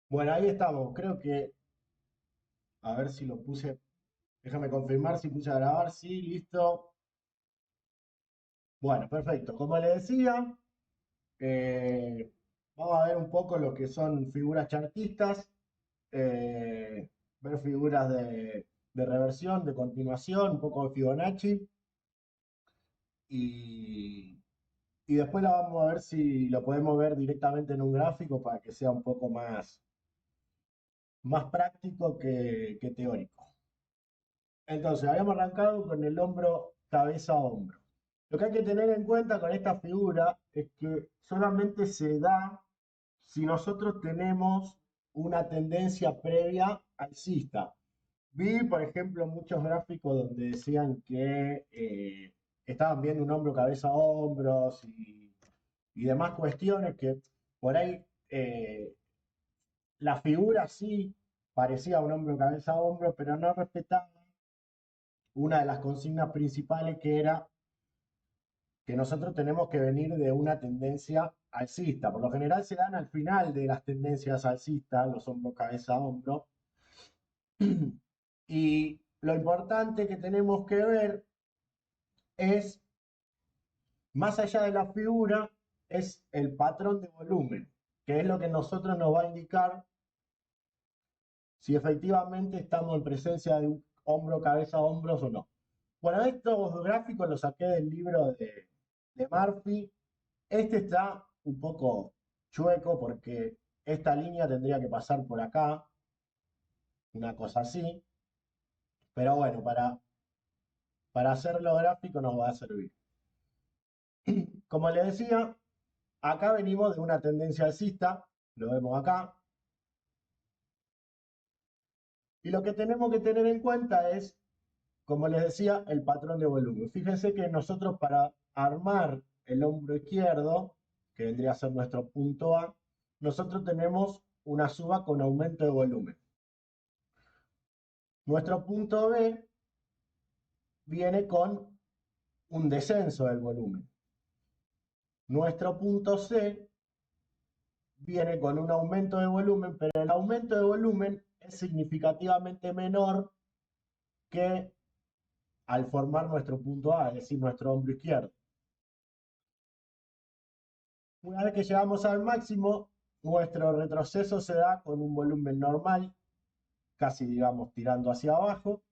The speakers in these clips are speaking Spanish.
Bueno, ahí estamos. Creo que, a ver si lo puse. Déjame confirmar si puse a grabar. Sí, listo. Bueno, perfecto. Como le decía, eh, vamos a ver un poco lo que son figuras chartistas, eh, ver figuras de reversión, de continuación, un poco de Fibonacci. Y, y después la vamos a ver si lo podemos ver directamente en un gráfico para que sea un poco más práctico que teórico. Entonces, habíamos arrancado con el hombro, cabeza, hombro. Lo que hay que tener en cuenta con esta figura es que solamente se da si nosotros tenemos una tendencia previa alcista. Vi, por ejemplo, muchos gráficos donde decían que estaban viendo un hombro, cabeza, hombros y demás cuestiones que por ahí la figura sí parecía un hombro, cabeza, hombro, pero no respetaba una de las consignas principales que era que nosotros tenemos que venir de una tendencia alcista. Por lo general se dan al final de las tendencias alcistas, los hombros, cabeza, hombro. Y lo importante que tenemos que ver es, más allá de la figura, es el patrón de volumen, que es lo que nosotros nos va a indicar si efectivamente estamos en presencia de un hombro, cabeza, hombros o no. Bueno, estos gráficos los saqué del libro de Murphy. Este está un poco chueco porque esta línea tendría que pasar por acá, una cosa así, pero bueno, para hacerlo gráfico nos va a servir. Como les decía, acá venimos de una tendencia alcista, lo vemos acá, y lo que tenemos que tener en cuenta es, como les decía, el patrón de volumen. Fíjense que nosotros para armar el hombro izquierdo, que vendría a ser nuestro punto A, nosotros tenemos una suba con aumento de volumen. Nuestro punto B viene con un descenso del volumen. Nuestro punto C viene con un aumento de volumen, pero el aumento de volumen es significativamente menor que al formar nuestro punto A, es decir, nuestro hombro izquierdo. Una vez que llegamos al máximo, nuestro retroceso se da con un volumen normal, casi digamos tirando hacia abajo,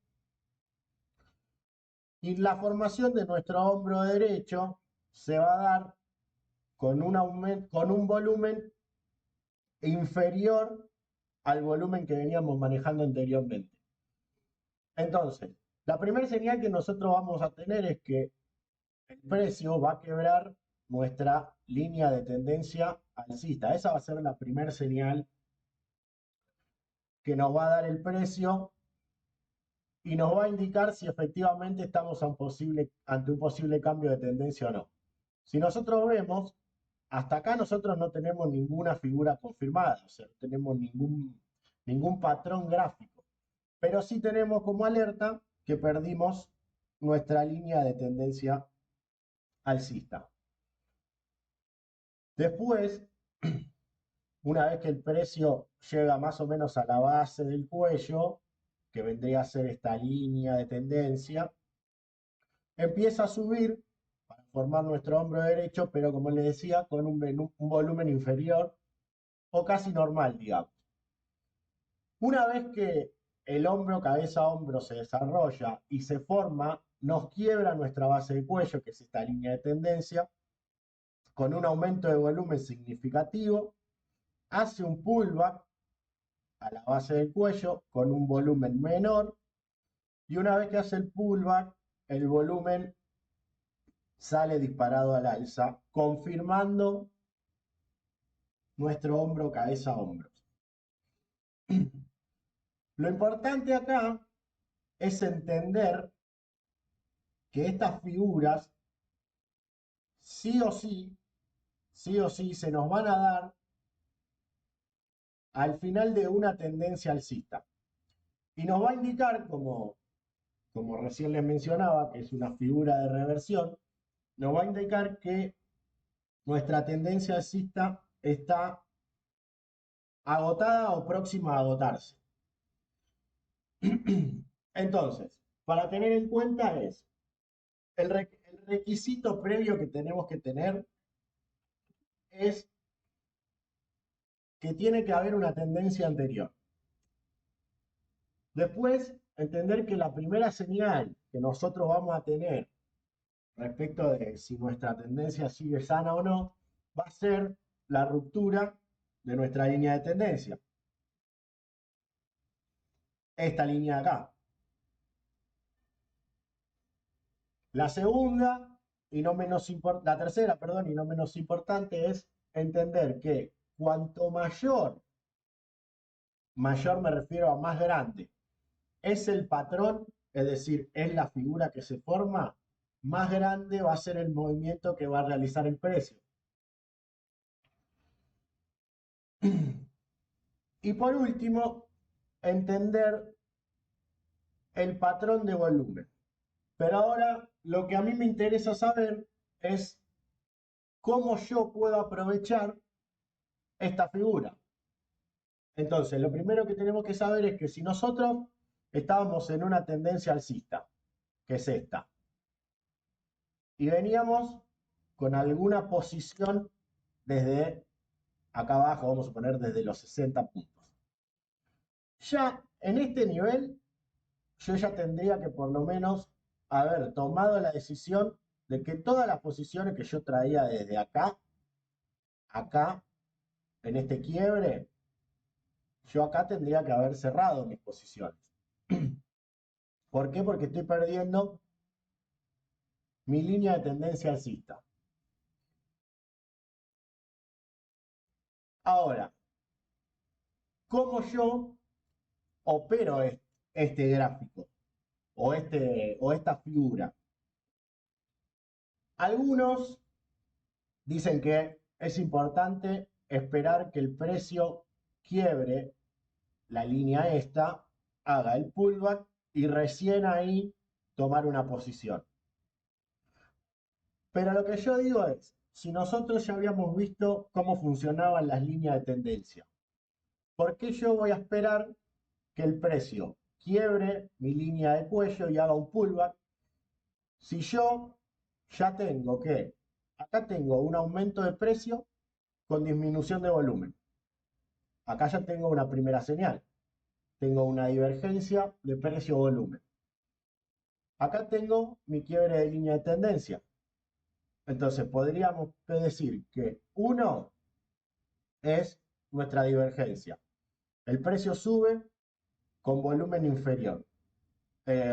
y la formación de nuestro hombro derecho se va a dar con un volumen inferior al volumen que veníamos manejando anteriormente. Entonces, la primera señal que nosotros vamos a tener es que el precio va a quebrar nuestra línea de tendencia alcista. Esa va a ser la primera señal que nos va a dar el precio y nos va a indicar si efectivamente estamos ante un posible cambio de tendencia o no. Si nosotros vemos, hasta acá nosotros no tenemos ninguna figura confirmada, o sea, no tenemos ningún patrón gráfico, pero sí tenemos como alerta que perdimos nuestra línea de tendencia alcista. Después, una vez que el precio llega más o menos a la base del cuello, que vendría a ser esta línea de tendencia, empieza a subir para formar nuestro hombro derecho, pero como les decía, con un volumen inferior o casi normal, digamos. Una vez que el hombro, cabeza, hombro se desarrolla y se forma, nos quiebra nuestra base de cuello, que es esta línea de tendencia, con un aumento de volumen significativo, hace un pullback a la base del cuello con un volumen menor y una vez que hace el pullback, el volumen sale disparado al alza, confirmando nuestro hombro, cabeza, hombros. Lo importante acá es entender que estas figuras sí o sí, sí o sí, se nos van a dar al final de una tendencia alcista. Y nos va a indicar, como recién les mencionaba, que es una figura de reversión, nos va a indicar que nuestra tendencia alcista está agotada o próxima a agotarse. Entonces, para tener en cuenta es el requisito previo que tenemos que tener es que tiene que haber una tendencia anterior. Después, entender que la primera señal que nosotros vamos a tener respecto de si nuestra tendencia sigue sana o no, va a ser la ruptura de nuestra línea de tendencia. Esta línea de acá. La segunda, y no menos la tercera, perdón, y no menos importante, es entender que cuanto mayor, mayor me refiero a más grande, es el patrón, es decir, es la figura que se forma, más grande va a ser el movimiento que va a realizar el precio. Y por último, entender el patrón de volumen. Pero ahora lo que a mí me interesa saber es cómo yo puedo aprovechar esta figura. Entonces, lo primero que tenemos que saber es que si nosotros estábamos en una tendencia alcista, que es esta, y veníamos con alguna posición desde acá abajo, vamos a poner desde los 60 puntos. Ya en este nivel, yo ya tendría que por lo menos haber tomado la decisión de que todas las posiciones que yo traía desde acá, acá, en este quiebre, yo acá tendría que haber cerrado mis posiciones. ¿Por qué? Porque estoy perdiendo mi línea de tendencia alcista. Ahora, ¿cómo yo opero este gráfico o esta figura? Algunos dicen que es importante esperar que el precio quiebre la línea esta, haga el pullback y recién ahí tomar una posición. Pero lo que yo digo es, si nosotros ya habíamos visto cómo funcionaban las líneas de tendencia, ¿por qué yo voy a esperar que el precio quiebre mi línea de cuello y haga un pullback si yo ya tengo que, acá tengo un aumento de precio con disminución de volumen? Acá ya tengo una primera señal. Tengo una divergencia de precio-volumen. Acá tengo mi quiebre de línea de tendencia. Entonces podríamos decir que 1 es nuestra divergencia. El precio sube con volumen inferior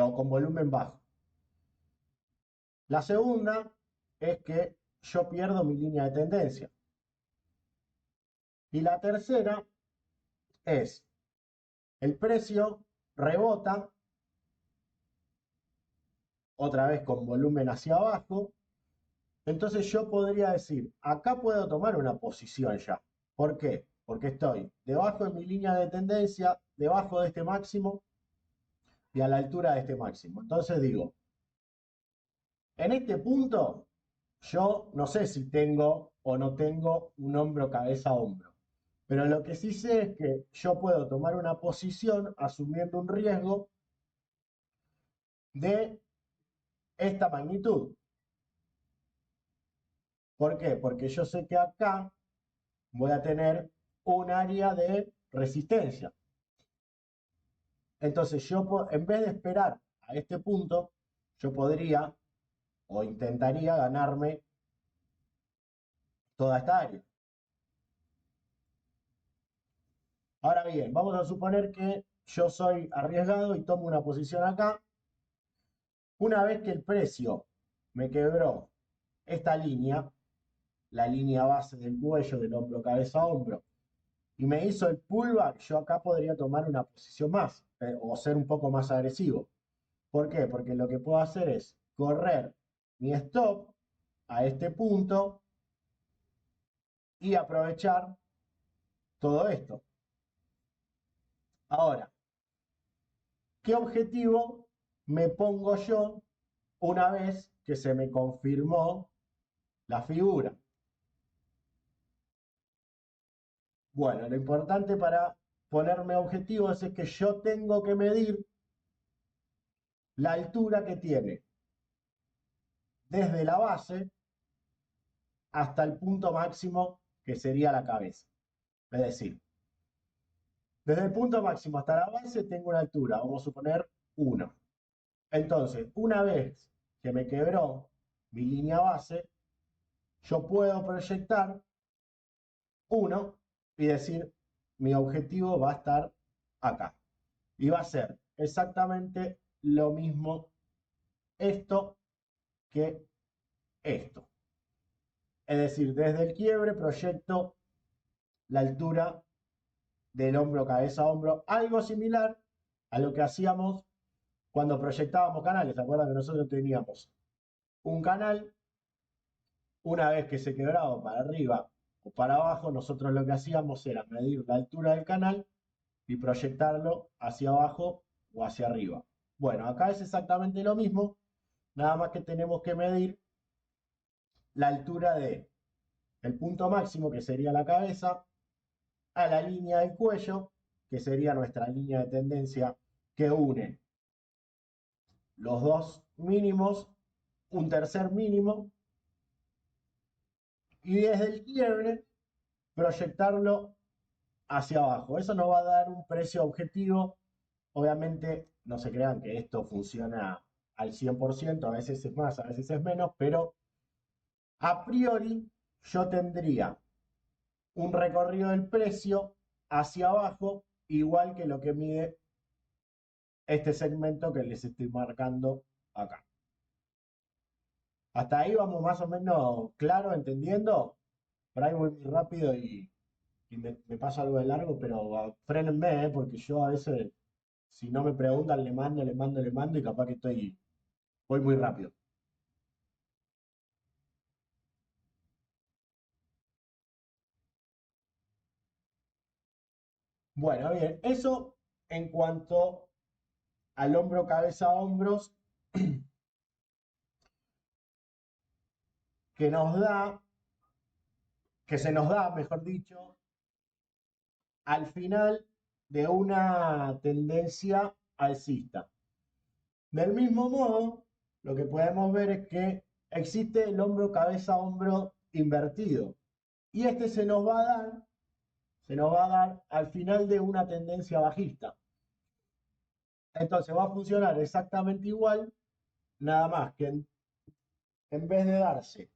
o con volumen bajo. La segunda es que yo pierdo mi línea de tendencia. Y la tercera es el precio rebota otra vez con volumen hacia abajo. Entonces yo podría decir, acá puedo tomar una posición ya. ¿Por qué? Porque estoy debajo de mi línea de tendencia, debajo de este máximo y a la altura de este máximo. Entonces digo, en este punto, yo no sé si tengo o no tengo un hombro, cabeza, hombro. Pero lo que sí sé es que yo puedo tomar una posición asumiendo un riesgo de esta magnitud. ¿Por qué? Porque yo sé que acá voy a tener un área de resistencia. Entonces yo, en vez de esperar a este punto, yo podría o intentaría ganarme toda esta área. Ahora bien, vamos a suponer que yo soy arriesgado y tomo una posición acá. Una vez que el precio me quebró esta línea, la línea base del cuello, del hombro, cabeza a hombro, y me hizo el pullback, yo acá podría tomar una posición más o ser un poco más agresivo. ¿Por qué? Porque lo que puedo hacer es correr mi stop a este punto y aprovechar todo esto. Ahora, ¿qué objetivo me pongo yo una vez que se me confirmó la figura? Bueno, lo importante para ponerme objetivos es que yo tengo que medir la altura que tiene desde la base hasta el punto máximo que sería la cabeza. Es decir, desde el punto máximo hasta la base tengo una altura, vamos a suponer 1. Entonces, una vez que me quebró mi línea base, yo puedo proyectar 1 y decir, mi objetivo va a estar acá. Y va a ser exactamente lo mismo esto que esto. Es decir, desde el quiebre proyecto la altura del hombro, cabeza, hombro, algo similar a lo que hacíamos cuando proyectábamos canales. ¿Se acuerdan que nosotros teníamos un canal? Una vez que se quebraba para arriba o para abajo, nosotros lo que hacíamos era medir la altura del canal y proyectarlo hacia abajo o hacia arriba. Bueno, acá es exactamente lo mismo, nada más que tenemos que medir la altura de el punto máximo, que sería la cabeza, a la línea del cuello, que sería nuestra línea de tendencia que une los dos mínimos, un tercer mínimo, y desde el quiebre proyectarlo hacia abajo. Eso nos va a dar un precio objetivo. Obviamente, no se crean que esto funciona al 100%, a veces es más, a veces es menos, pero a priori yo tendría un recorrido del precio hacia abajo, igual que lo que mide este segmento que les estoy marcando acá. Hasta ahí vamos más o menos claro, entendiendo. Por ahí voy muy rápido y me pasa algo de largo, pero frénenme, porque yo a veces, si no me preguntan, le mando y capaz que voy muy rápido. Bueno, bien, eso en cuanto al hombro, cabeza, hombros, que nos da, que se nos da, mejor dicho, al final de una tendencia alcista. Del mismo modo, lo que podemos ver es que existe el hombro, cabeza, hombro invertido. Y este se nos va a dar al final de una tendencia bajista. Entonces va a funcionar exactamente igual, nada más que en vez de darse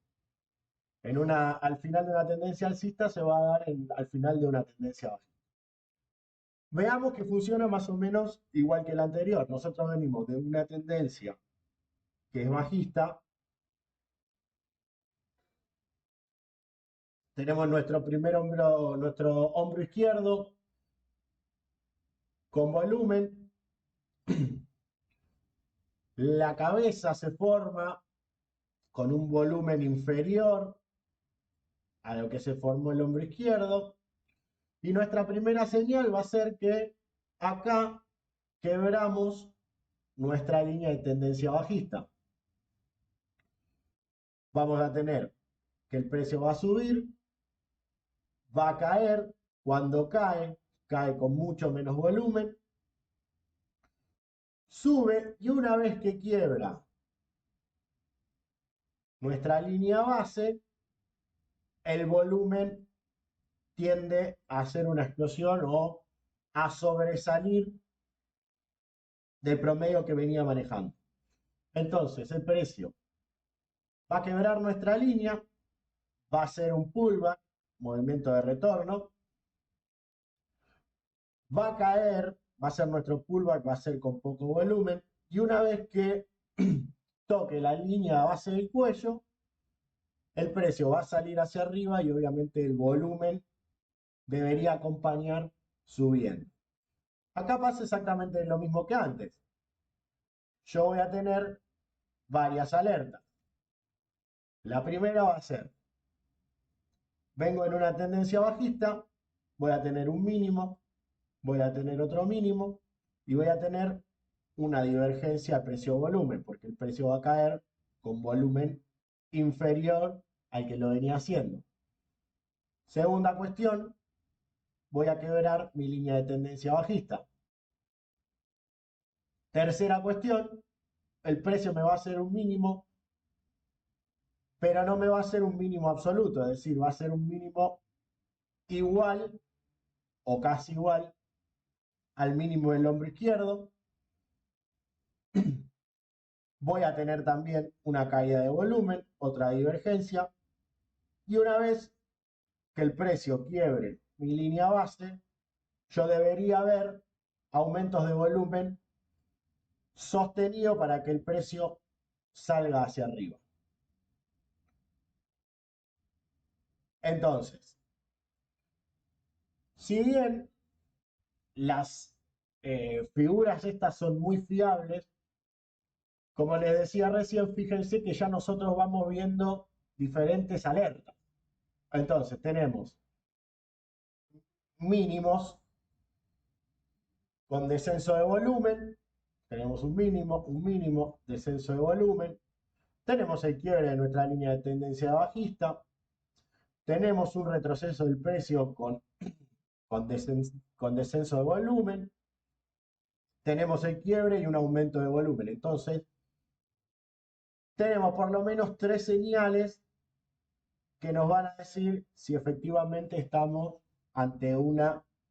al final de una tendencia alcista, se va a dar al final de una tendencia bajista. Veamos que funciona más o menos igual que el anterior. Nosotros venimos de una tendencia que es bajista. Tenemos nuestro hombro izquierdo con volumen. La cabeza se forma con un volumen inferior a lo que se formó el hombro izquierdo. Y nuestra primera señal va a ser que acá quebramos nuestra línea de tendencia bajista. Vamos a tener que el precio va a subir, va a caer. Cuando cae, cae con mucho menos volumen, sube y una vez que quiebra nuestra línea base, el volumen tiende a hacer una explosión o a sobresalir del promedio que venía manejando. Entonces, el precio va a quebrar nuestra línea, va a ser un pullback, movimiento de retorno, va a caer, va a ser nuestro pullback, va a ser con poco volumen, y una vez que toque la línea base del cuello, el precio va a salir hacia arriba y obviamente el volumen debería acompañar subiendo. Acá pasa exactamente lo mismo que antes. Yo voy a tener varias alertas. La primera va a ser, vengo en una tendencia bajista, voy a tener un mínimo, voy a tener otro mínimo y voy a tener una divergencia precio-volumen, porque el precio va a caer con volumen inferior al que lo venía haciendo. Segunda cuestión, voy a quebrar mi línea de tendencia bajista. Tercera cuestión, el precio me va a hacer un mínimo, pero no me va a hacer un mínimo absoluto, es decir, va a ser un mínimo igual o casi igual al mínimo del hombro izquierdo. Voy a tener también una caída de volumen, otra divergencia, y una vez que el precio quiebre mi línea base, yo debería ver aumentos de volumen sostenido para que el precio salga hacia arriba. Entonces, si bien las figuras estas son muy fiables, como les decía recién, fíjense que ya nosotros vamos viendo diferentes alertas. Entonces, tenemos mínimos con descenso de volumen, tenemos un mínimo, descenso de volumen, tenemos el quiebre de nuestra línea de tendencia bajista, tenemos un retroceso del precio con descenso de volumen, tenemos el quiebre y un aumento de volumen. Entonces, tenemos por lo menos tres señales que nos van a decir si efectivamente estamos ante,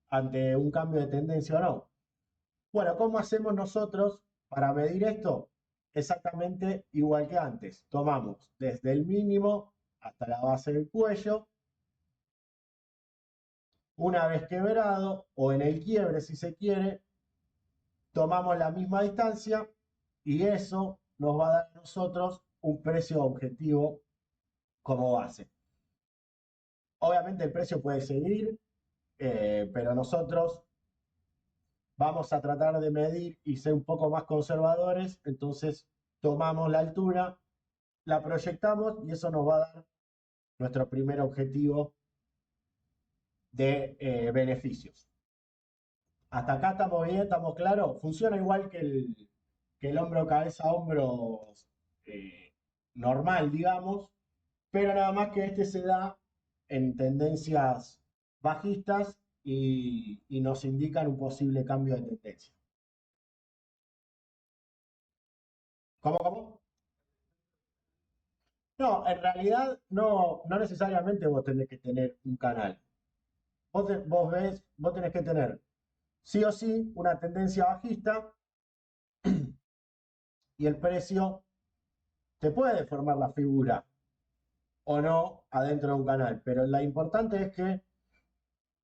ante un cambio de tendencia o no. Bueno, ¿cómo hacemos nosotros para medir esto? Exactamente igual que antes. Tomamos desde el mínimo hasta la base del cuello. Una vez quebrado, o en el quiebre si se quiere, tomamos la misma distancia y eso nos va a dar a nosotros un precio objetivo como base. Obviamente el precio puede seguir, pero nosotros vamos a tratar de medir y ser un poco más conservadores, entonces tomamos la altura, la proyectamos y eso nos va a dar nuestro primer objetivo de beneficios. Hasta acá estamos bien, estamos claros. Funciona igual que el hombro, cabeza, hombros normal, digamos, pero nada más que este se da en tendencias bajistas y nos indican un posible cambio de tendencia. ¿Cómo, cómo? No, en realidad no necesariamente vos tenés que tener un canal. Vos tenés que tener sí o sí una tendencia bajista y el precio te puede formar la figura o no adentro de un canal, pero lo importante es que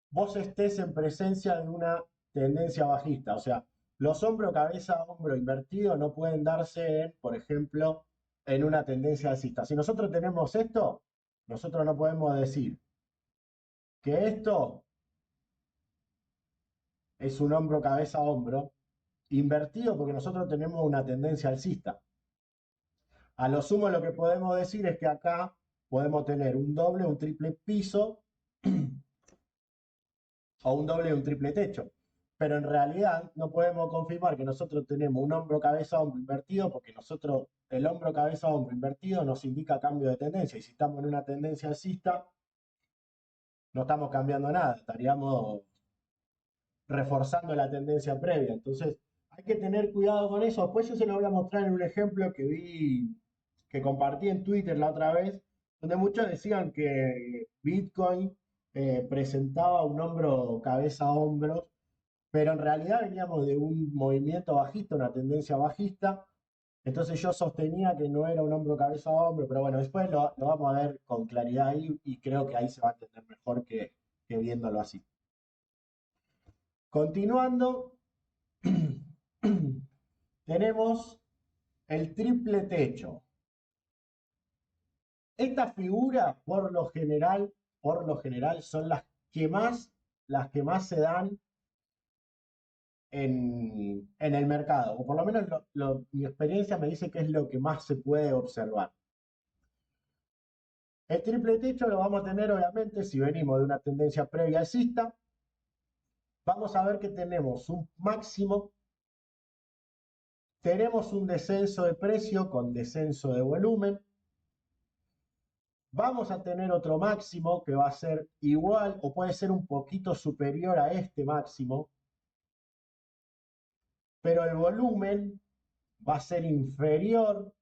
vos estés en presencia de una tendencia bajista, o sea, los hombro, cabeza, hombro invertido no pueden darse en, por ejemplo, en una tendencia alcista. Si nosotros tenemos esto, nosotros no podemos decir que esto es un hombro, cabeza, hombro invertido porque nosotros tenemos una tendencia alcista. A lo sumo lo que podemos decir es que acá podemos tener un doble, un triple piso o un doble y un triple techo. Pero en realidad no podemos confirmar que nosotros tenemos un hombro, cabeza, hombro invertido porque nosotros, el hombro, cabeza, hombro invertido nos indica cambio de tendencia. Y si estamos en una tendencia alcista, no estamos cambiando nada, estaríamos reforzando la tendencia previa. Entonces, hay que tener cuidado con eso. Después yo se lo voy a mostrar en un ejemplo que vi, que compartí en Twitter la otra vez, donde muchos decían que Bitcoin presentaba un hombro, cabeza, hombros, pero en realidad veníamos de un movimiento bajista, una tendencia bajista. Entonces yo sostenía que no era un hombro, cabeza, hombro, pero bueno, después lo vamos a ver con claridad ahí y creo que ahí se va a entender mejor que viéndolo así. Continuando, tenemos el triple techo. Estas figuras, por lo general, son las que más se dan en el mercado, o por lo menos mi experiencia me dice que es lo que más se puede observar. El triple techo lo vamos a tener, obviamente, si venimos de una tendencia previa alcista, vamos a ver que tenemos un máximo, tenemos un descenso de precio con descenso de volumen, Vamos a tener otro máximo que va a ser igual o puede ser un poquito superior a este máximo, pero el volumen va a ser inferior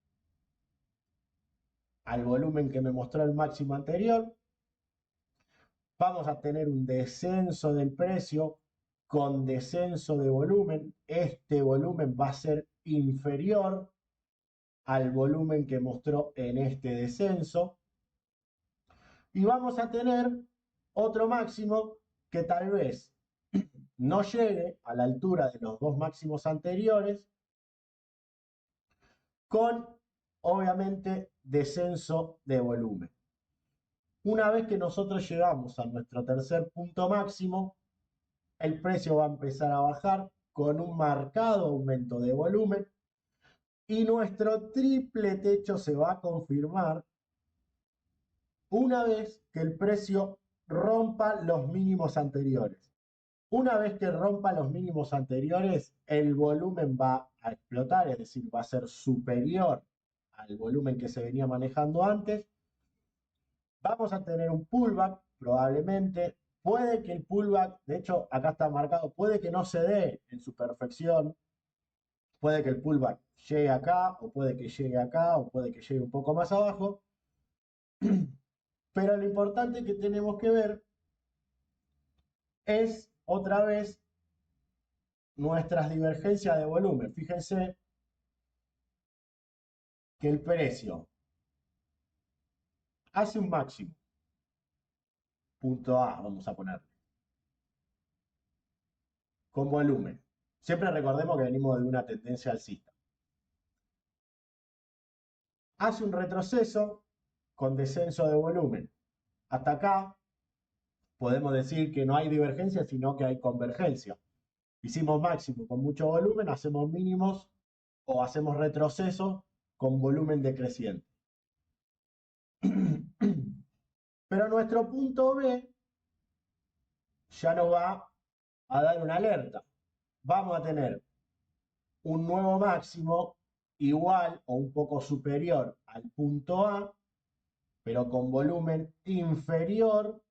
al volumen que me mostró el máximo anterior. Vamos a tener un descenso del precio con descenso de volumen. Este volumen va a ser inferior al volumen que mostró en este descenso. Y vamos a tener otro máximo que tal vez no llegue a la altura de los dos máximos anteriores, con obviamente descenso de volumen. Una vez que nosotros llegamos a nuestro tercer punto máximo, el precio va a empezar a bajar con un marcado aumento de volumen y nuestro triple techo se va a confirmar una vez que el precio rompa los mínimos anteriores. Una vez que rompa los mínimos anteriores, el volumen va a explotar, es decir, va a ser superior al volumen que se venía manejando antes. Vamos a tener un pullback, probablemente. Puede que el pullback, de hecho, acá está marcado, puede que no se dé en su perfección. Puede que el pullback llegue acá, o puede que llegue acá, o puede que llegue un poco más abajo. Pero lo importante que tenemos que ver es, otra vez, nuestras divergencias de volumen. Fíjense que el precio hace un máximo, punto A, vamos a ponerle, con volumen. Siempre recordemos que venimos de una tendencia alcista. Hace un retroceso con descenso de volumen. Hasta acá podemos decir que no hay divergencia, sino que hay convergencia. Hicimos máximo con mucho volumen, hacemos mínimos o hacemos retroceso con volumen decreciente. Pero nuestro punto B ya nos va a dar una alerta. Vamos a tener un nuevo máximo igual o un poco superior al punto A, pero con volumen inferior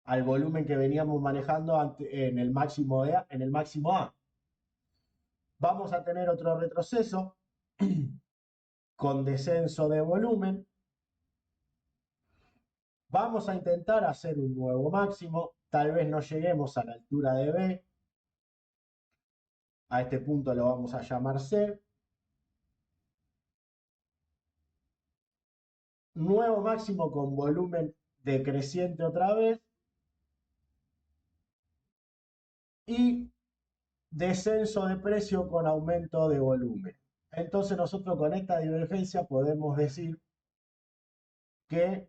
al volumen que veníamos manejando en el máximo A. Vamos a tener otro retroceso con descenso de volumen. Vamos a intentar hacer un nuevo máximo. Tal vez no lleguemos a la altura de B. A este punto lo vamos a llamar C. Nuevo máximo con volumen decreciente otra vez. Y descenso de precio con aumento de volumen. Entonces nosotros con esta divergencia podemos decir que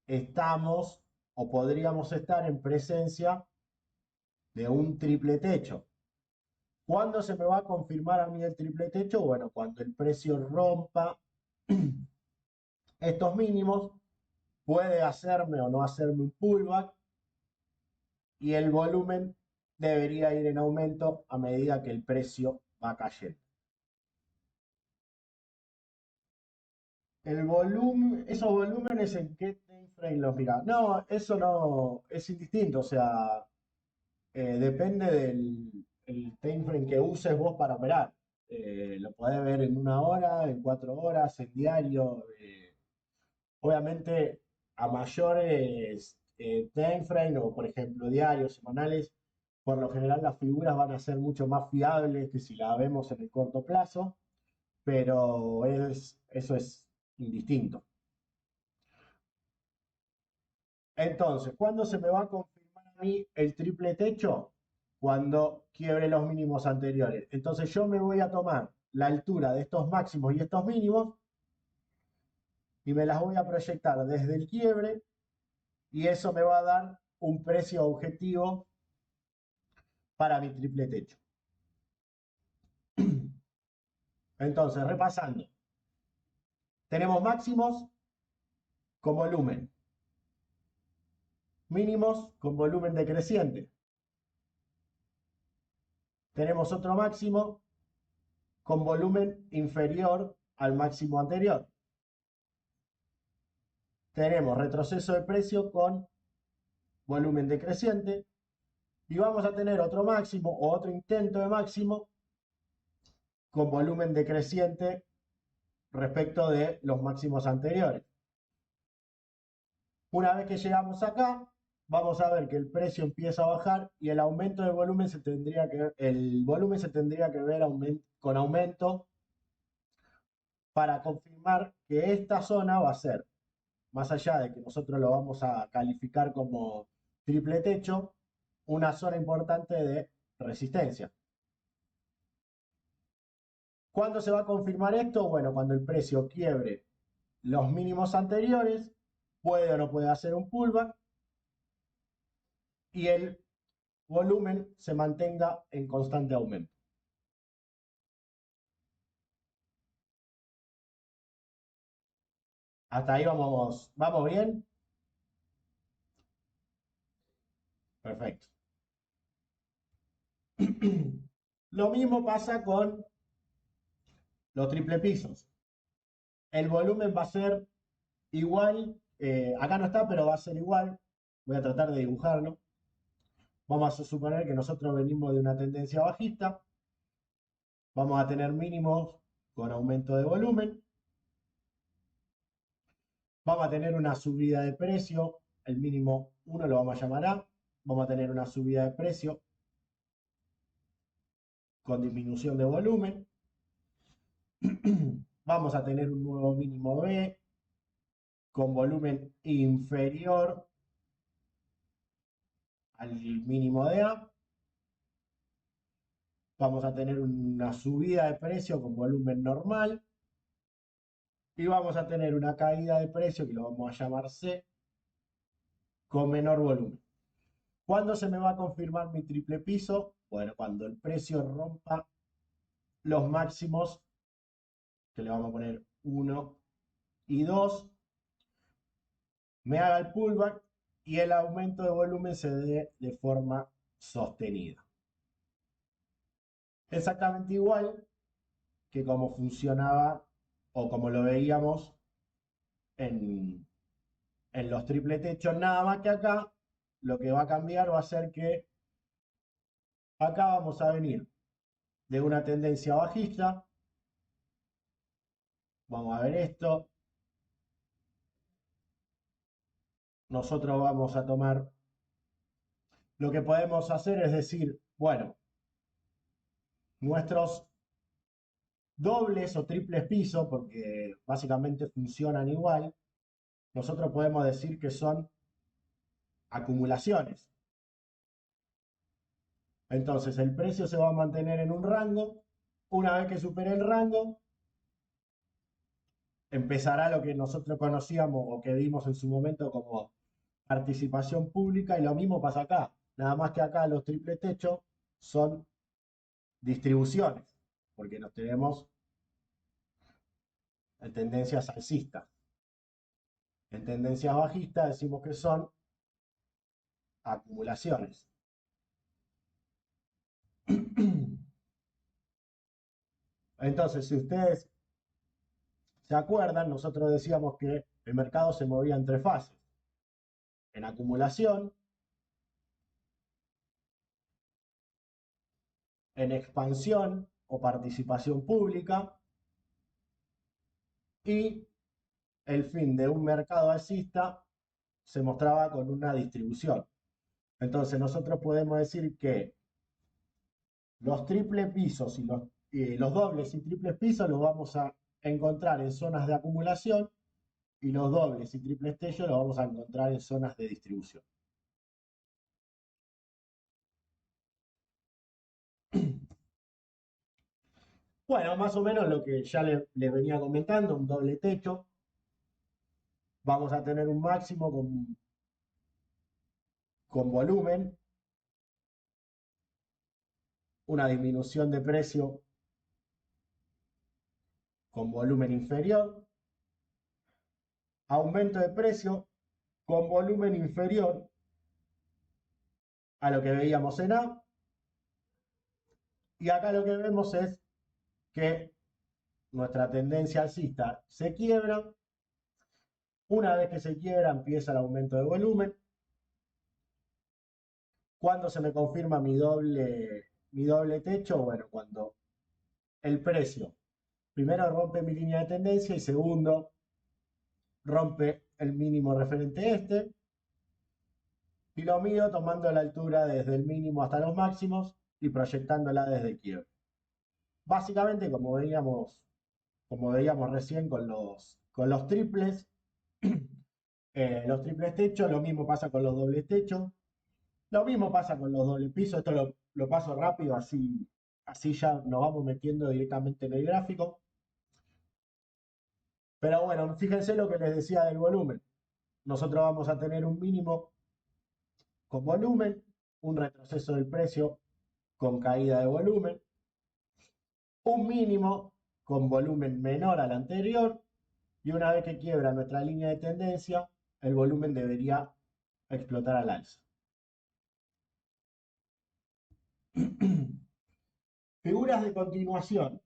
estamos o podríamos estar en presencia de un triple techo. ¿Cuándo se me va a confirmar a mí el triple techo? Bueno, cuando el precio rompa estos mínimos, puede hacerme o no hacerme un pullback y el volumen debería ir en aumento a medida que el precio va cayendo. El volumen, esos volúmenes en qué time frame los mirás. No, eso no es indistinto, o sea, depende del el time frame que uses vos para operar. Lo podés ver en 1 hora, en 4 horas, en diario. Obviamente, a mayores time frame o, por ejemplo, diarios, semanales, por lo general las figuras van a ser mucho más fiables que si la vemos en el corto plazo, pero eso es indistinto. Entonces, ¿cuándo se me va a confirmar a mí el triple techo? Cuando quiebre los mínimos anteriores. Entonces yo me voy a tomar la altura de estos máximos y estos mínimos y me las voy a proyectar desde el quiebre y eso me va a dar un precio objetivo para mi triple techo. Entonces, repasando, tenemos máximos con volumen, mínimos con volumen decreciente. Tenemos otro máximo con volumen inferior al máximo anterior. Tenemos retroceso de precio con volumen decreciente y vamos a tener otro máximo o otro intento de máximo con volumen decreciente respecto de los máximos anteriores. Una vez que llegamos acá, vamos a ver que el precio empieza a bajar y el aumento del volumen el volumen se tendría que ver con aumento para confirmar que esta zona va a ser, más allá de que nosotros lo vamos a calificar como triple techo, una zona importante de resistencia. ¿Cuándo se va a confirmar esto? Bueno, cuando el precio quiebre los mínimos anteriores, puede o no puede hacer un pullback y el volumen se mantenga en constante aumento. Hasta ahí vamos bien. Perfecto. Lo mismo pasa con los triple pisos. El volumen va a ser igual, acá no está, pero va a ser igual. Voy a tratar de dibujarlo. Vamos a suponer que nosotros venimos de una tendencia bajista. Vamos a tener mínimos con aumento de volumen. Vamos a tener una subida de precio. El mínimo 1 lo vamos a llamar A. Vamos a tener una subida de precio con disminución de volumen. Vamos a tener un nuevo mínimo B con volumen inferior al mínimo de A. Vamos a tener una subida de precio con volumen normal. Y vamos a tener una caída de precio que lo vamos a llamar C con menor volumen. ¿Cuándo se me va a confirmar mi triple piso? Bueno, cuando el precio rompa los máximos, que le vamos a poner 1 y 2, me haga el pullback y el aumento de volumen se dé de forma sostenida. Exactamente igual que como funcionaba o como lo veíamos en, en los triple techos, nada más que acá lo que va a cambiar va a ser que acá vamos a venir de una tendencia bajista. Vamos a ver esto. Nosotros vamos a tomar, lo que podemos hacer es decir, bueno, nuestros dobles o triples pisos, porque básicamente funcionan igual, nosotros podemos decir que son acumulaciones. Entonces el precio se va a mantener en un rango. Una vez que supere el rango, empezará lo que nosotros conocíamos o que vimos en su momento como participación pública y lo mismo pasa acá. Nada más que acá los triple techos son distribuciones, porque nos tenemos en tendencias alcistas. En tendencias bajistas decimos que son acumulaciones. Entonces, si ustedes se acuerdan, nosotros decíamos que el mercado se movía en tres fases. En acumulación, en expansión o participación pública y el fin de un mercado alcista se mostraba con una distribución. Entonces nosotros podemos decir que los triple pisos y los dobles y triples pisos los vamos a encontrar en zonas de acumulación y los dobles y triples techos los vamos a encontrar en zonas de distribución. Bueno, más o menos lo que ya les venía comentando, un doble techo. Vamos a tener un máximo con volumen, una disminución de precio con volumen inferior, aumento de precio con volumen inferior a lo que veíamos en A. Y acá lo que vemos es que nuestra tendencia alcista se quiebra. Una vez que se quiebra, empieza el aumento de volumen. ¿Cuándo se me confirma mi doble techo? Bueno, cuando el precio primero rompe mi línea de tendencia y segundo rompe el mínimo referente este. Y lo mido tomando la altura desde el mínimo hasta los máximos y proyectándola desde el quiebre. Básicamente, como veíamos recién con los triples techos, lo mismo pasa con los dobles techos, lo mismo pasa con los dobles pisos. Esto lo paso rápido, así ya nos vamos metiendo directamente en el gráfico. Pero bueno, fíjense lo que les decía del volumen. Nosotros vamos a tener un mínimo con volumen, un retroceso del precio con caída de volumen, un mínimo con volumen menor al anterior, y una vez que quiebra nuestra línea de tendencia, el volumen debería explotar al alza. Figuras de continuación.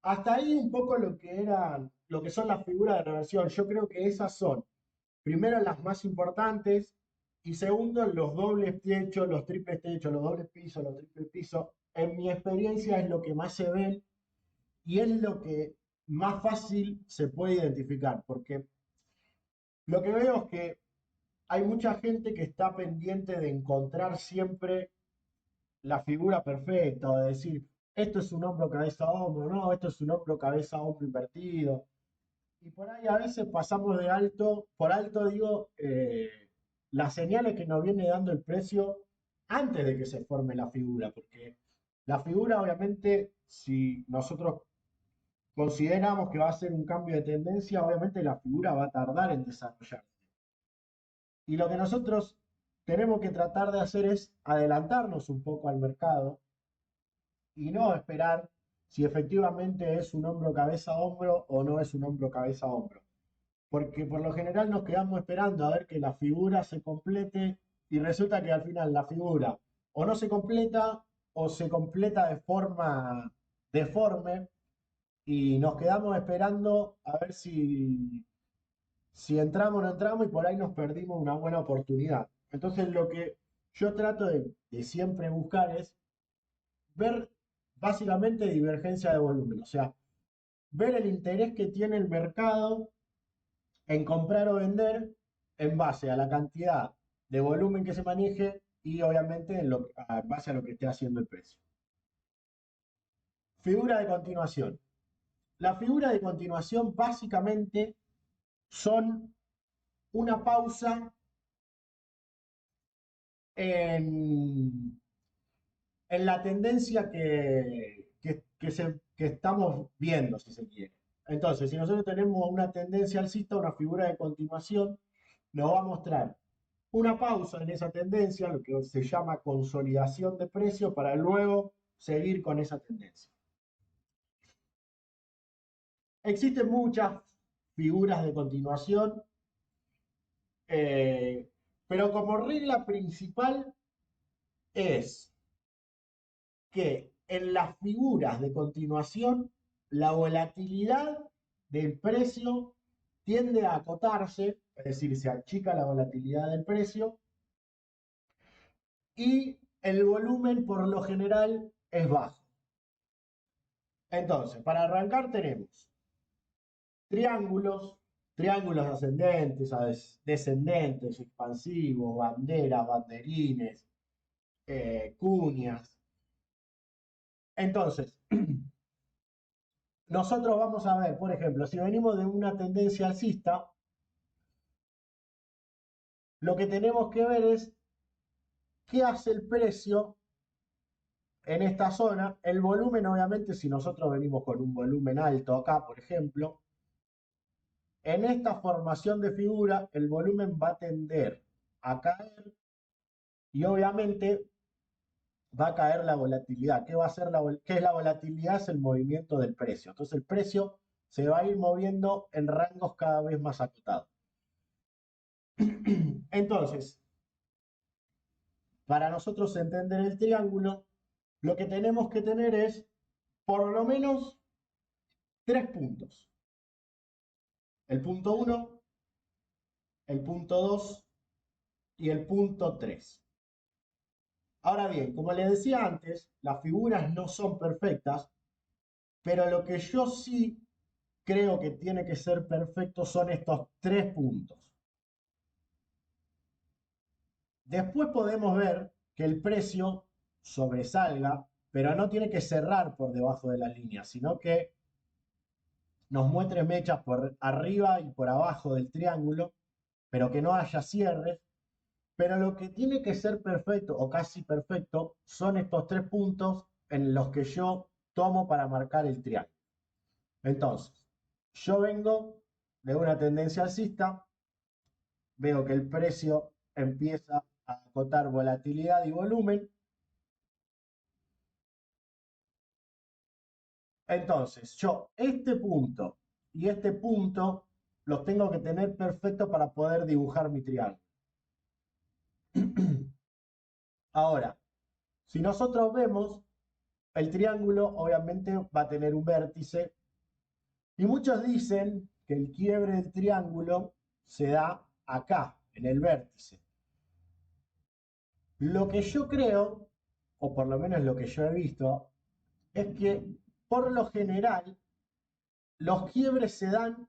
Hasta ahí un poco lo que son las figuras de reversión. Yo creo que esas son, primero, las más importantes, y segundo, los dobles techos, los triples techos, los dobles pisos, los triples pisos. En mi experiencia es lo que más se ven y es lo que más fácil se puede identificar, porque lo que veo es que hay mucha gente que está pendiente de encontrar siempre la figura perfecta, o de decir, esto es un hombro, cabeza, hombro, no, esto es un hombro, cabeza, hombro invertido. Y por ahí a veces pasamos de alto, por alto digo, las señales que nos viene dando el precio antes de que se forme la figura, porque la figura obviamente, si nosotros consideramos que va a ser un cambio de tendencia, obviamente la figura va a tardar en desarrollarse. Y lo que nosotros tenemos que tratar de hacer es adelantarnos un poco al mercado y no esperar si efectivamente es un hombro cabeza hombro o no es un hombro cabeza hombro. Porque por lo general nos quedamos esperando a ver que la figura se complete y resulta que al final la figura o no se completa o se completa de forma deforme y nos quedamos esperando a ver si entramos o no entramos y por ahí nos perdimos una buena oportunidad. Entonces lo que yo trato de siempre buscar es ver básicamente divergencia de volumen, o sea, ver el interés que tiene el mercado en comprar o vender en base a la cantidad de volumen que se maneje y obviamente en base a lo que esté haciendo el precio. Figura de continuación. La figura de continuación básicamente son una pausa en, en la tendencia que estamos viendo, si se quiere. Entonces, si nosotros tenemos una tendencia alcista, una figura de continuación nos va a mostrar una pausa en esa tendencia, lo que se llama consolidación de precio, para luego seguir con esa tendencia. Existen muchas figuras de continuación, eh, pero como regla principal es que en las figuras de continuación la volatilidad del precio tiende a acotarse, es decir, se achica la volatilidad del precio y el volumen por lo general es bajo. Entonces, para arrancar tenemos triángulos, triángulos ascendentes, descendentes, expansivos, banderas, banderines, cuñas. Entonces, nosotros vamos a ver, por ejemplo, si venimos de una tendencia alcista, lo que tenemos que ver es qué hace el precio en esta zona. El volumen, obviamente, si nosotros venimos con un volumen alto acá, por ejemplo, en esta formación de figura, el volumen va a tender a caer y obviamente va a caer la volatilidad. ¿Qué va a ser qué es la volatilidad? Es el movimiento del precio. Entonces el precio se va a ir moviendo en rangos cada vez más acotados. Entonces, para nosotros entender el triángulo, lo que tenemos que tener es por lo menos tres puntos. El punto 1, el punto 2 y el punto 3. Ahora bien, como les decía antes, las figuras no son perfectas, pero lo que yo sí creo que tiene que ser perfecto son estos tres puntos. Después podemos ver que el precio sobresalga, pero no tiene que cerrar por debajo de la línea, sino que nos muestre mechas por arriba y por abajo del triángulo, pero que no haya cierres. Pero lo que tiene que ser perfecto o casi perfecto son estos tres puntos en los que yo tomo para marcar el triángulo. Entonces, yo vengo de una tendencia alcista, veo que el precio empieza a acotar volatilidad y volumen. Entonces, yo este punto los tengo que tener perfectos para poder dibujar mi triángulo. Ahora, si nosotros vemos, el triángulo obviamente va a tener un vértice y muchos dicen que el quiebre del triángulo se da acá, en el vértice. Lo que yo creo, o por lo menos lo que yo he visto, es que por lo general los quiebres se dan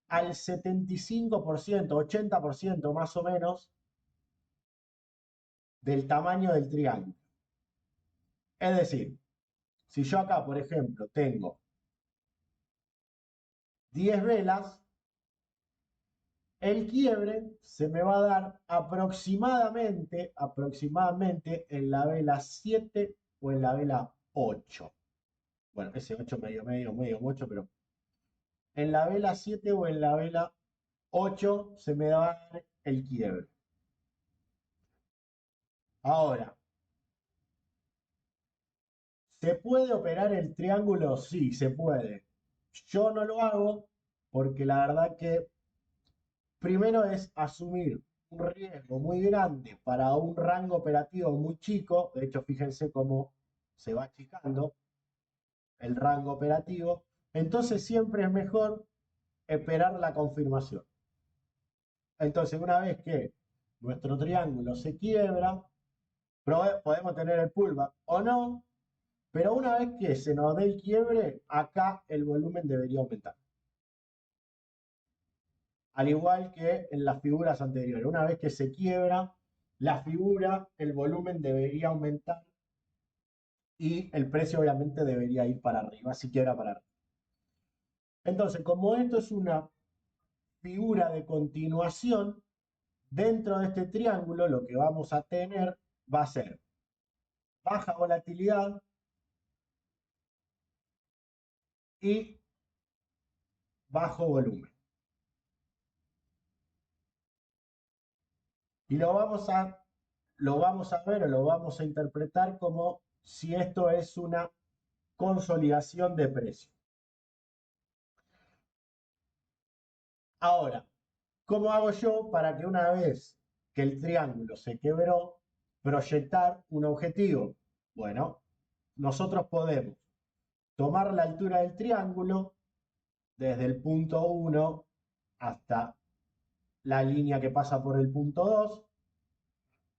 al 75%, 80% más o menos del tamaño del triángulo. Es decir, si yo acá, por ejemplo, tengo 10 velas, el quiebre se me va a dar aproximadamente en la vela 7 o en la vela 8. Bueno, ese 8 medio 8, pero en la vela 7 o en la vela 8 se me va a dar el quiebre. Ahora, ¿se puede operar el triángulo? Sí, se puede. Yo no lo hago porque la verdad que primero es asumir un riesgo muy grande para un rango operativo muy chico. De hecho, fíjense cómo se va achicando el rango operativo. Entonces siempre es mejor esperar la confirmación. Entonces, una vez que nuestro triángulo se quiebra, podemos tener el pullback o no, pero una vez que se nos dé el quiebre, acá el volumen debería aumentar. Al igual que en las figuras anteriores. Una vez que se quiebra la figura, el volumen debería aumentar y el precio obviamente debería ir para arriba, si quiebra para arriba. Entonces, como esto es una figura de continuación, dentro de este triángulo lo que vamos a tener va a ser baja volatilidad y bajo volumen. Y lo vamos a ver o lo vamos a interpretar como si esto es una consolidación de precio. Ahora, ¿cómo hago yo para que una vez que el triángulo se quebró, proyectar un objetivo? Bueno, nosotros podemos tomar la altura del triángulo desde el punto 1 hasta la línea que pasa por el punto 2,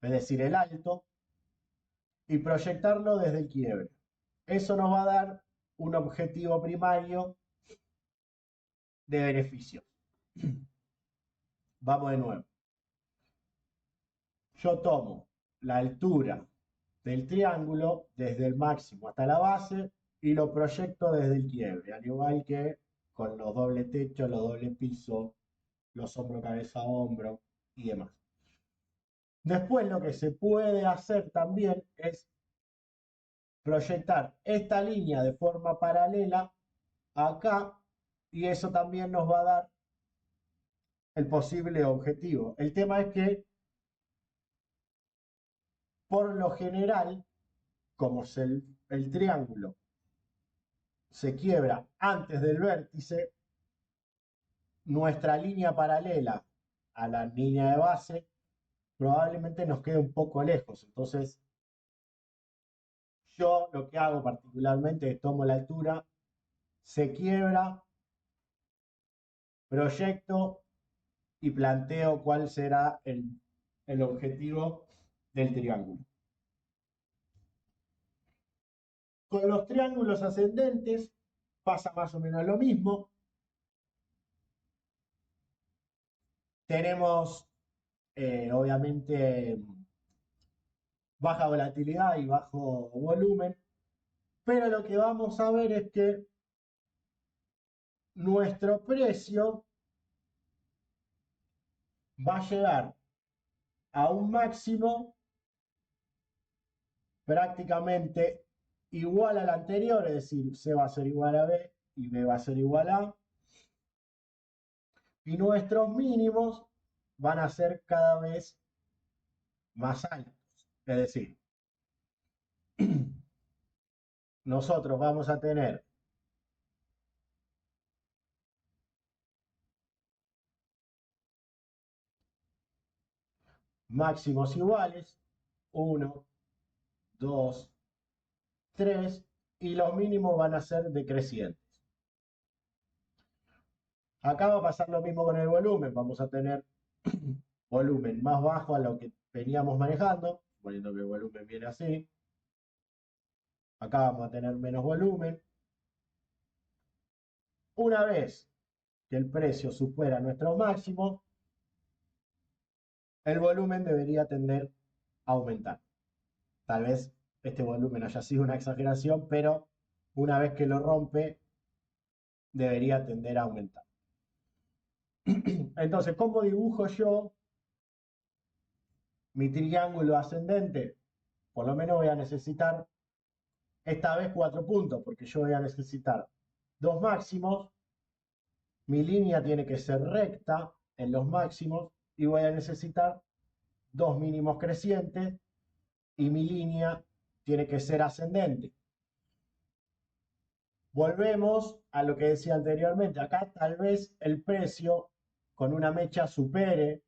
es decir, el alto, y proyectarlo desde el quiebre. Eso nos va a dar un objetivo primario de beneficio. Vamos de nuevo. Yo tomo la altura del triángulo desde el máximo hasta la base y lo proyecto desde el quiebre, al igual que con los doble techos, los doble pisos, los hombro, cabeza, hombro y demás. Después lo que se puede hacer también es proyectar esta línea de forma paralela acá y eso también nos va a dar el posible objetivo. El tema es que por lo general, como el triángulo se quiebra antes del vértice, nuestra línea paralela a la línea de base probablemente nos quede un poco lejos. Entonces, yo lo que hago particularmente es tomo la altura se quiebra, proyecto y planteo cuál será el objetivo del triángulo. Con los triángulos ascendentes pasa más o menos lo mismo. Tenemos, obviamente, baja volatilidad y bajo volumen, pero lo que vamos a ver es que nuestro precio va a llegar a un máximo prácticamente igual al anterior, es decir, C va a ser igual a B y B va a ser igual a A, y nuestros mínimos van a ser cada vez más altos. Es decir, nosotros vamos a tener máximos iguales, 1, 2, 3, y los mínimos van a ser decrecientes. Acá va a pasar lo mismo con el volumen, vamos a tener volumen más bajo a lo que veníamos manejando, suponiendo que el volumen viene así. Acá vamos a tener menos volumen. Una vez que el precio supera nuestro máximo, el volumen debería tender a aumentar. Tal vez este volumen haya sido una exageración, pero una vez que lo rompe, debería tender a aumentar. Entonces, ¿cómo dibujo yo mi triángulo ascendente? Por lo menos voy a necesitar esta vez 4 puntos, porque yo voy a necesitar dos máximos, mi línea tiene que ser recta en los máximos y voy a necesitar dos mínimos crecientes y mi línea tiene que ser ascendente. Volvemos a lo que decía anteriormente. Acá tal vez el precio con una mecha supere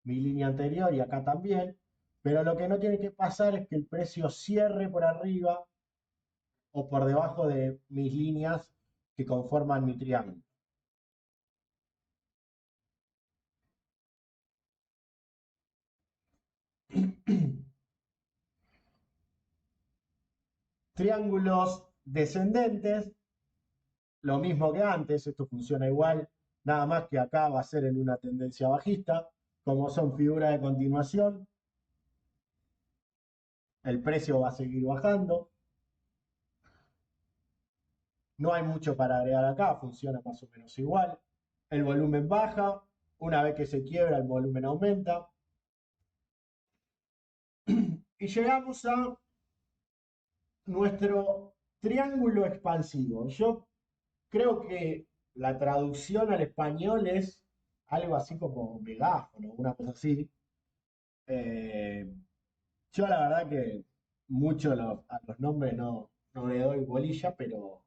mi línea anterior y acá también, pero lo que no tiene que pasar es que el precio cierre por arriba o por debajo de mis líneas que conforman mi triángulo. Triángulos descendentes, lo mismo que antes, esto funciona igual, nada más que acá va a ser en una tendencia bajista, como son figuras de continuación, el precio va a seguir bajando, no hay mucho para agregar acá, funciona más o menos igual, el volumen baja, una vez que se quiebra el volumen aumenta, y llegamos a nuestro triángulo expansivo. Yo creo que la traducción al español es algo así como megáfono, una cosa así. Eh, yo la verdad que mucho a los nombres no le doy bolilla, pero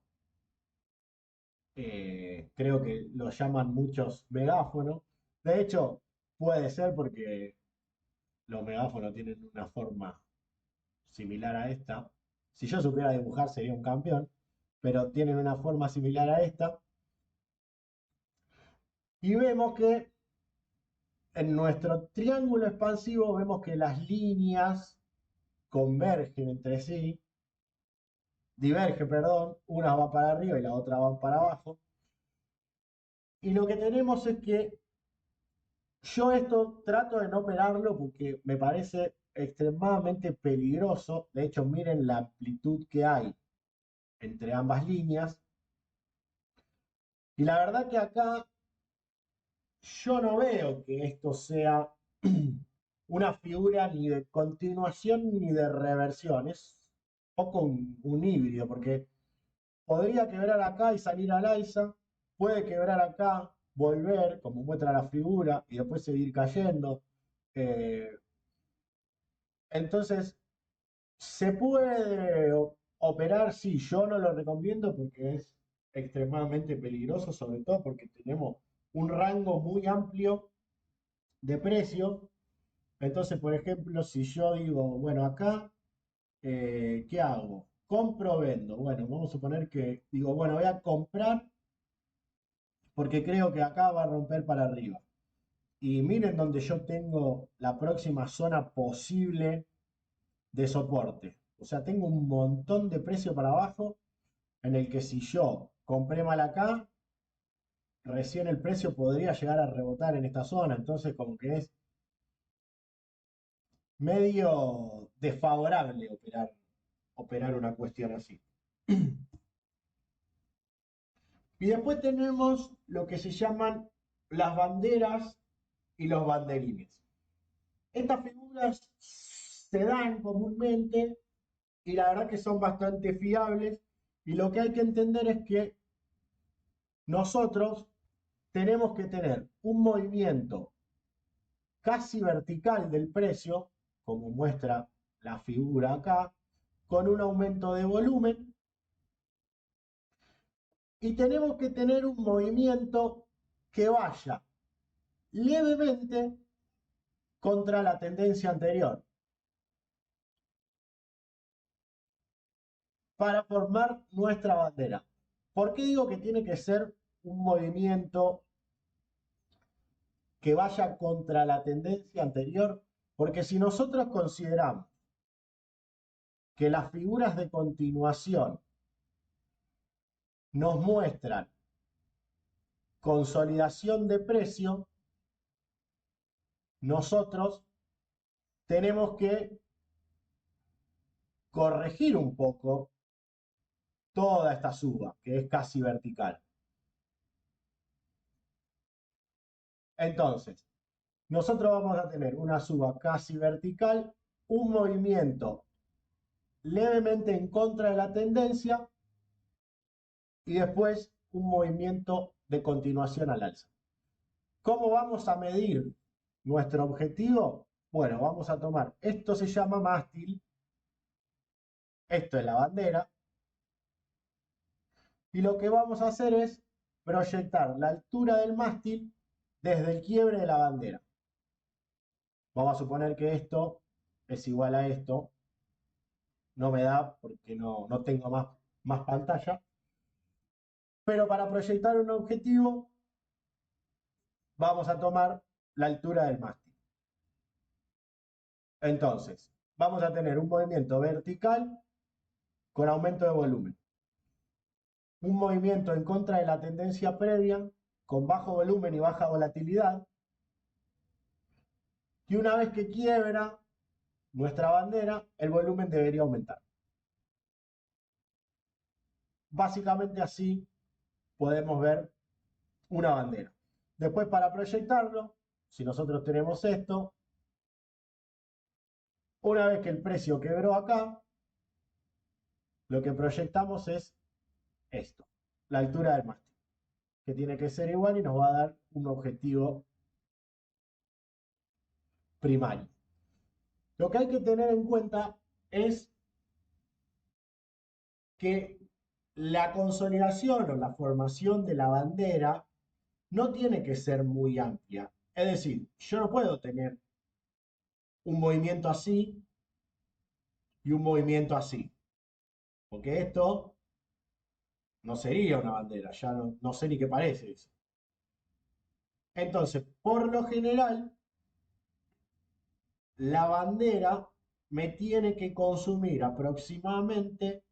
creo que lo llaman muchos megáfonos. De hecho, puede ser porque los megáfonos tienen una forma similar a esta. Si yo supiera dibujar sería un campeón, pero tienen una forma similar a esta. Y vemos que en nuestro triángulo expansivo vemos que las líneas convergen entre sí, divergen, perdón, una va para arriba y la otra va para abajo. Y lo que tenemos es que yo esto trato de no operarlo porque me parece extremadamente peligroso. De hecho, miren la amplitud que hay entre ambas líneas. Y la verdad que acá yo no veo que esto sea una figura ni de continuación ni de reversión. Es un poco un híbrido, porque podría quebrar acá y salir al alza, puede quebrar acá, volver, como muestra la figura, y después seguir cayendo. Eh, entonces, ¿se puede operar? Sí, yo no lo recomiendo porque es extremadamente peligroso, sobre todo porque tenemos un rango muy amplio de precios. Entonces, por ejemplo, si yo digo, bueno, acá, ¿qué hago? compro, vendo. Bueno, vamos a suponer que digo, bueno, voy a comprar porque creo que acá va a romper para arriba. Y miren donde yo tengo la próxima zona posible de soporte. O sea, tengo un montón de precio para abajo en el que si yo compré mal acá, recién el precio podría llegar a rebotar en esta zona. Entonces, como que es medio desfavorable operar una cuestión así. Y después tenemos lo que se llaman las banderas y los banderines. Estas figuras se dan comúnmente y la verdad que son bastante fiables y lo que hay que entender es que nosotros tenemos que tener un movimiento casi vertical del precio, como muestra la figura acá, con un aumento de volumen y tenemos que tener un movimiento que vaya levemente contra la tendencia anterior para formar nuestra bandera. ¿Por qué digo que tiene que ser un movimiento que vaya contra la tendencia anterior? Porque si nosotros consideramos que las figuras de continuación nos muestran consolidación de precio, nosotros tenemos que corregir un poco toda esta suba, que es casi vertical. Entonces, nosotros vamos a tener una suba casi vertical, un movimiento levemente en contra de la tendencia y después un movimiento de continuación al alza. ¿Cómo vamos a medir nuestro objetivo? Bueno, vamos a tomar, esto se llama mástil, esto es la bandera, y lo que vamos a hacer es proyectar la altura del mástil desde el quiebre de la bandera. Vamos a suponer que esto es igual a esto, no me da porque no tengo más pantalla, pero para proyectar un objetivo vamos a tomar la altura del mástil. Entonces, vamos a tener un movimiento vertical con aumento de volumen. Un movimiento en contra de la tendencia previa con bajo volumen y baja volatilidad. Y una vez que quiebra nuestra bandera, el volumen debería aumentar. Básicamente así podemos ver una bandera. Después para proyectarlo, si nosotros tenemos esto, una vez que el precio quebró acá, lo que proyectamos es esto, la altura del mástil, que tiene que ser igual y nos va a dar un objetivo primario. Lo que hay que tener en cuenta es que la consolidación o la formación de la bandera no tiene que ser muy amplia. Es decir, yo no puedo tener un movimiento así y un movimiento así, porque esto no sería una bandera, ya no sé ni qué parece eso. Entonces, por lo general, la bandera me tiene que consumir aproximadamente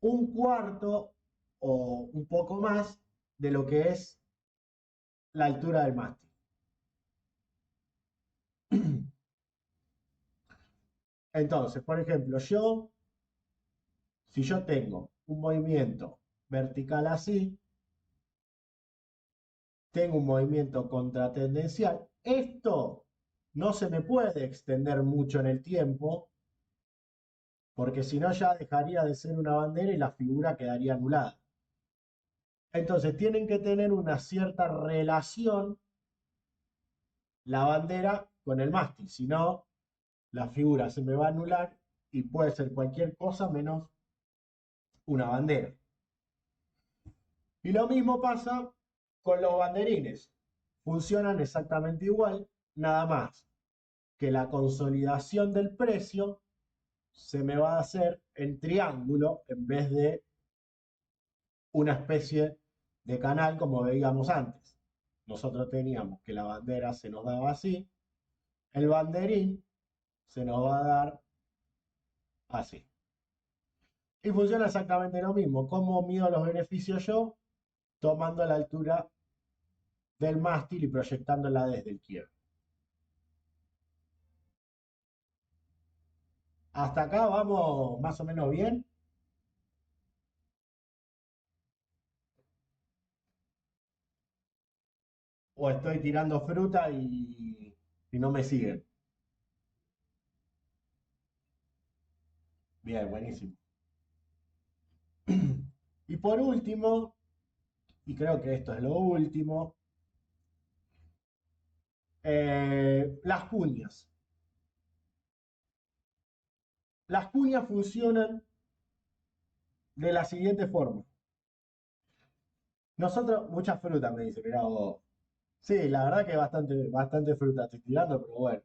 un cuarto o un poco más de lo que es la altura del mástil. Entonces, por ejemplo, si yo tengo un movimiento vertical así, tengo un movimiento contratendencial, esto no se me puede extender mucho en el tiempo, porque si no ya dejaría de ser una bandera y la figura quedaría anulada. Entonces tienen que tener una cierta relación la bandera con el mástil, si no, la figura se me va a anular y puede ser cualquier cosa menos una bandera. Y lo mismo pasa con los banderines. Funcionan exactamente igual, nada más que la consolidación del precio se me va a hacer en triángulo en vez de una especie de canal como veíamos antes. Nosotros teníamos que la bandera se nos daba así, el banderín se nos va a dar así. Y funciona exactamente lo mismo. ¿Cómo mido los beneficios yo? Tomando la altura del mástil y proyectándola desde el quiebre. Hasta acá vamos más o menos bien. O estoy tirando fruta y no me siguen. Bien, buenísimo. Y por último, y creo que esto es lo último, las cuñas. Las cuñas funcionan de la siguiente forma. Nosotros, mucha fruta, me dice, mirá vos. Sí, la verdad que bastante fruta estoy tirando, pero bueno.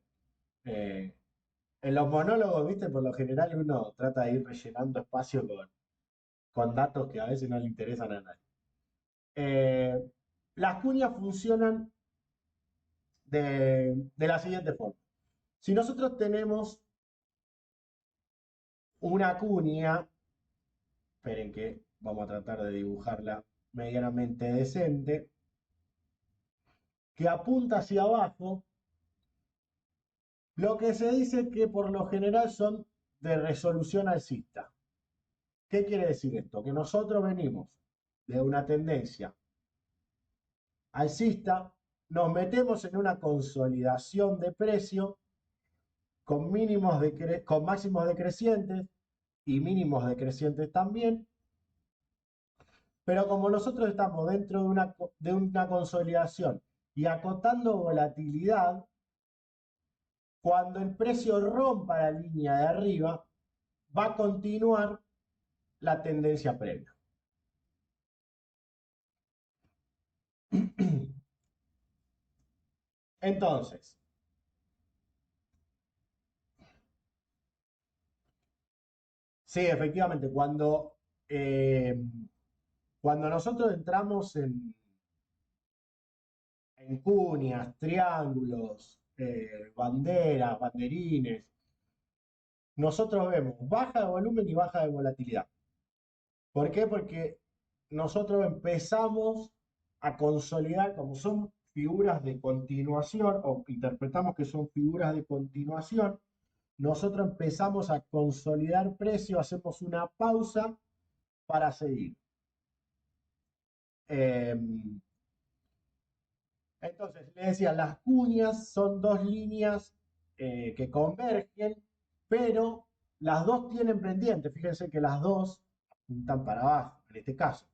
eh, en los monólogos, viste, por lo general uno trata de ir rellenando espacio con datos que a veces no le interesan a nadie. Eh, las cuñas funcionan de la siguiente forma. Si nosotros tenemos una cuña, esperen que vamos a tratar de dibujarla medianamente decente, que apunta hacia abajo, lo que se dice que por lo general son de resolución alcista. ¿Qué quiere decir esto? Que nosotros venimos de una tendencia alcista, nos metemos en una consolidación de precio con, con máximos decrecientes y mínimos decrecientes también, pero como nosotros estamos dentro de una consolidación y acotando volatilidad, cuando el precio rompa la línea de arriba, va a continuar la tendencia previa. Entonces, sí, efectivamente, cuando nosotros entramos en cuñas, triángulos, banderas, banderines, nosotros vemos baja de volumen y baja de volatilidad. ¿Por qué? Porque nosotros empezamos a consolidar, como son figuras de continuación, o interpretamos que son figuras de continuación, nosotros empezamos a consolidar precio, hacemos una pausa para seguir. Eh, entonces, le decía, las cuñas son dos líneas que convergen, pero las dos tienen pendiente. Fíjense que las dos apuntan para abajo, en este caso.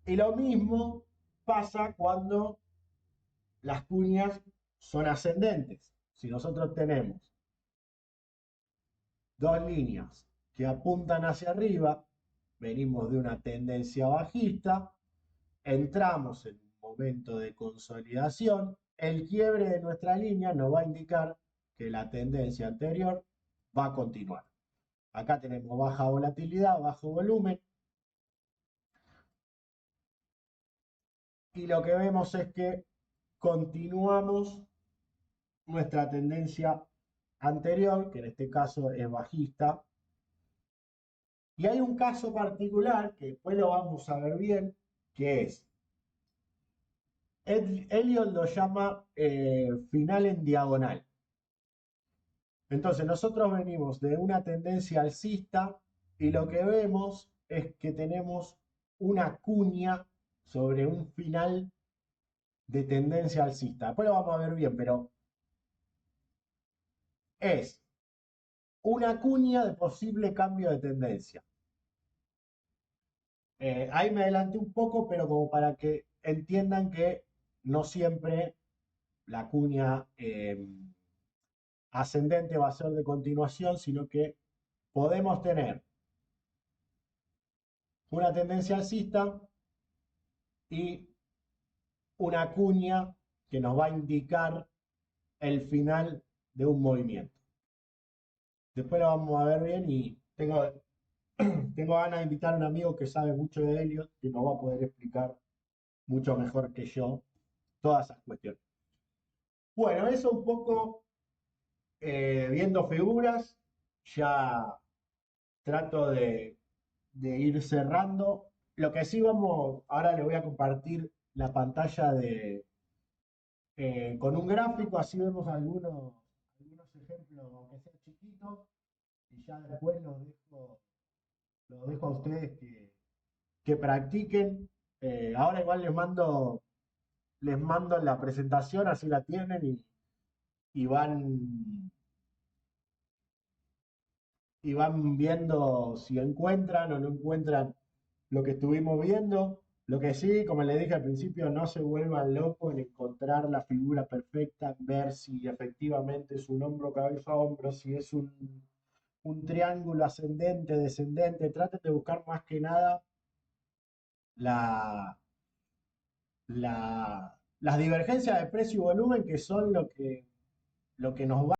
Y lo mismo pasa cuando las cuñas son ascendentes. Si nosotros tenemos dos líneas que apuntan hacia arriba, venimos de una tendencia bajista, entramos en un momento de consolidación, el quiebre de nuestra línea nos va a indicar que la tendencia anterior va a continuar. Acá tenemos baja volatilidad, bajo volumen, y lo que vemos es que continuamos nuestra tendencia anterior, que en este caso es bajista. Y hay un caso particular, que después lo vamos a ver bien, que es, Elliot lo llama final en diagonal. Entonces nosotros venimos de una tendencia alcista y lo que vemos es que tenemos una cuña sobre un final de tendencia alcista. Después lo vamos a ver bien, pero es una cuña de posible cambio de tendencia. Ahí me adelanté un poco, pero como para que entiendan que no siempre la cuña ascendente va a ser de continuación, sino que podemos tener una tendencia alcista y una cuña que nos va a indicar el final de un movimiento. después lo vamos a ver bien y tengo ganas de invitar a un amigo que sabe mucho de Elliot, que nos va a poder explicar mucho mejor que yo todas esas cuestiones. Bueno, eso un poco viendo figuras, ya trato de ir cerrando. Lo que sí vamos, ahora le voy a compartir la pantalla con un gráfico, así vemos algunos ejemplos, aunque sean chiquitos, y ya después los dejo a ustedes que practiquen. Ahora igual les mando la presentación, así la tienen y van viendo si encuentran o no encuentran lo que estuvimos viendo. Lo que sí, como les dije al principio, no se vuelvan locos en encontrar la figura perfecta, ver si efectivamente es un hombro, cabeza, hombro, si es un triángulo ascendente, descendente. Traten de buscar más que nada la, las divergencias de precio y volumen, que son lo que nos va